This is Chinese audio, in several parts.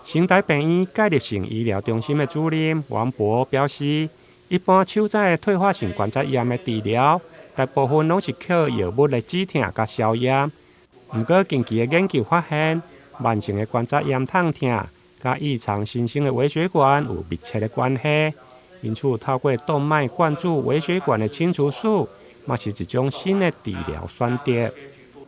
新台病院介入性医疗中心的主任王博表示，一般手指的退化性关节炎的治疗，大部分拢是靠药物的止痛甲消炎。不过近期的研究发现，慢性的关节炎痛痛，甲异常新生的微血管有密切的关系。因此，透过动脉灌注微血管的清除术，嘛是一种新的治疗选择。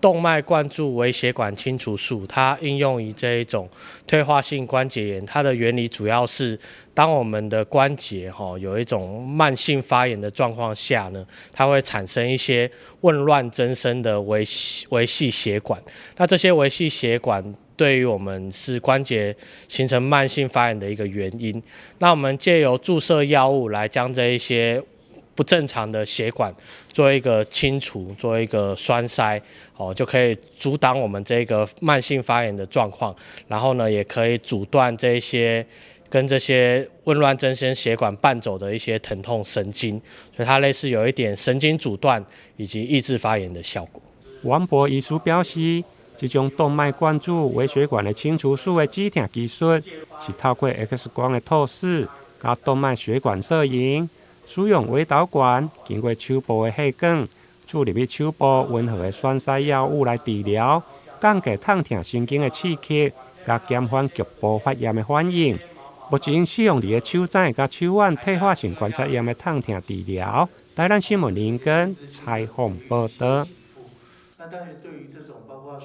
动脉灌注微血管清除术，它应用于这一种退化性关节炎。它的原理主要是，当我们的关节有一种慢性发炎的状况下呢，它会产生一些紊乱增生的微细血管。那这些微细血管对于我们是关节形成慢性发炎的一个原因。那我们借由注射药物来将这一些不正常的血管做一个清除，做一个栓塞，就可以阻挡我们这个慢性发炎的状况，然后呢，也可以阻断这些跟这些紊乱增生血管伴走的一些疼痛神经，所以它类似有一点神经阻断以及抑制发炎的效果。王博医师表示，这种动脉灌注微血管的清除术的止痛技术，是透过 X 光的透视加动脉血管摄影。使用微导管经过手部的血管注入去手部温和的栓塞药物来治疗，降低痛痛神经的刺激，加减缓局部发炎的反应。目前使用伫个手指甲手腕退化性关节炎的痛痛治疗。台南新闻林根采访报道。那当然，对于这种包括